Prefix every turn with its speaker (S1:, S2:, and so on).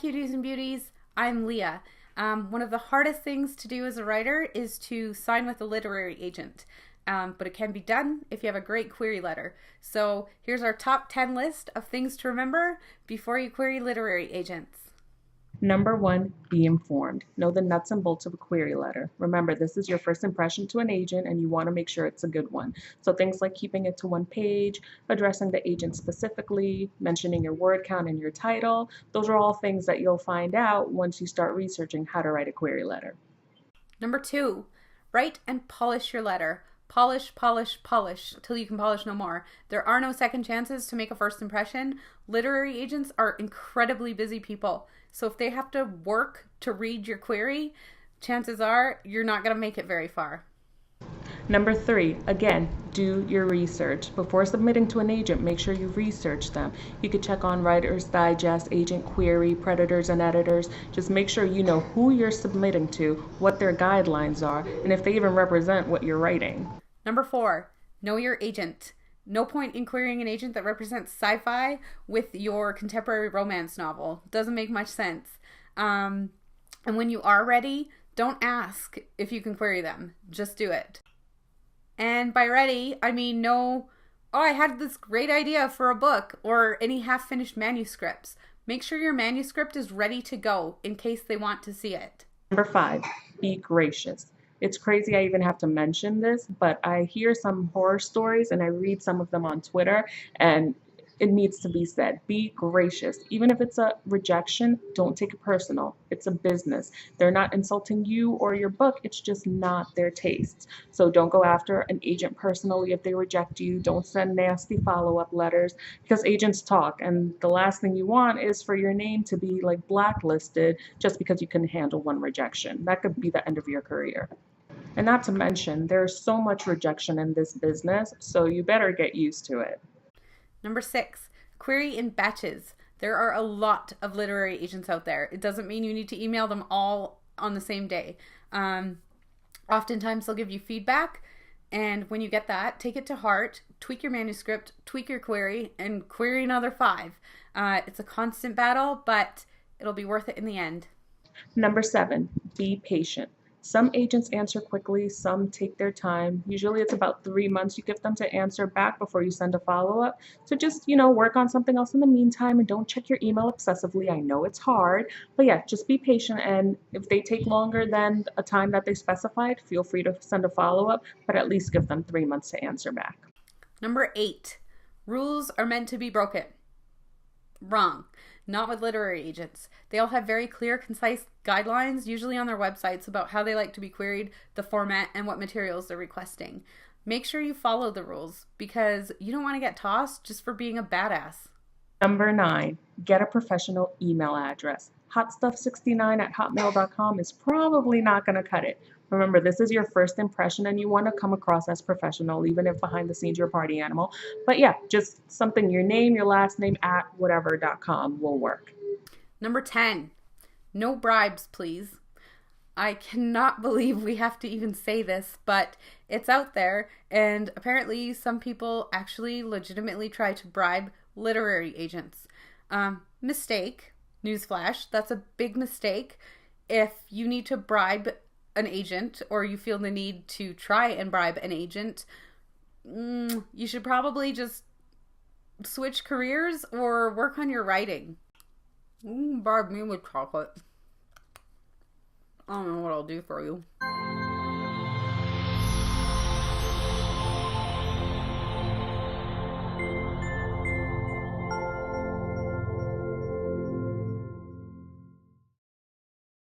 S1: cuties and beauties, I'm Leah. One of the hardest things to do as a writer is to sign with a literary agent, but it can be done if you have a great query letter. So here's our top 10 list of things to remember before you query literary agents.
S2: Number 1, be informed. Know the nuts and bolts of a query letter. Remember, this is your first impression to an agent and you want to make sure it's a good one. So things like keeping it to one page, addressing the agent specifically, mentioning your word count in your title, those are all things that you'll find out once you start researching how to write a query letter.
S1: Number 2, write and polish your letter. Polish, polish, polish till you can polish no more. There are no second chances to make a first impression. Literary agents are incredibly busy people. So if they have to work to read your query, chances are you're not going to make it very far.
S2: Number 3, again, do your research. Before submitting to an agent, make sure you research them. You could check on Writer's Digest, Agent Query, Predators and Editors. Just make sure you know who you're submitting to, what their guidelines are, and if they even represent what you're writing.
S1: Number 4, know your agent. No point in querying an agent that represents sci-fi with your contemporary romance novel. Doesn't make much sense. And when you are ready, don't ask if you can query them. Just do it. And by ready, I mean no, oh, I had this great idea for a book or any half-finished manuscripts. Make sure your manuscript is ready to go in case they want to see it.
S2: Number 5, be gracious. It's crazy I even have to mention this, but I hear some horror stories and I read some of them on Twitter, and it needs to be said. Be gracious. Even if it's a rejection, don't take it personal. It's a business. They're not insulting you or your book. It's just not their tastes. So don't go after an agent personally if they reject you. Don't send nasty follow-up letters because agents talk. And the last thing you want is for your name to be like blacklisted just because you couldn't handle one rejection. That could be the end of your career. And not to mention, there's so much rejection in this business, so you better get used to it.
S1: Number 6, query in batches. There are a lot of literary agents out there. It doesn't mean you need to email them all on the same day. Oftentimes they'll give you feedback, and when you get that, take it to heart, tweak your manuscript, tweak your query, and query another 5. It's a constant battle, but it'll be worth it in the end.
S2: Number 7, be patient. Some agents answer quickly, some take their time. Usually it's about 3 months you give them to answer back before you send a follow-up. So just, work on something else in the meantime and don't check your email obsessively. I know it's hard, but yeah, just be patient. And if they take longer than a time that they specified, feel free to send a follow-up, but at least give them 3 months to answer back.
S1: Number 8, rules are meant to be broken. Wrong. Not with literary agents. They all have very clear, concise guidelines, usually on their websites, about how they like to be queried, the format, and what materials they're requesting. Make sure you follow the rules because you don't want to get tossed just for being a badass.
S2: Number 9, get a professional email address. hotstuff69@hotmail.com is probably not going to cut it. Remember, this is your first impression and you want to come across as professional, even if behind the scenes you're a party animal. But yeah, just something, your name, your last name, @whatever.com will work.
S1: Number 10, no bribes, please. I cannot believe we have to even say this, but it's out there, and apparently some people actually legitimately try to bribe literary agents. Mistake. Newsflash, that's a big mistake. If you need to bribe an agent or you feel the need to try and bribe an agent, you should probably just switch careers or work on your writing. Bribe me with chocolate. I don't know what I'll do for you.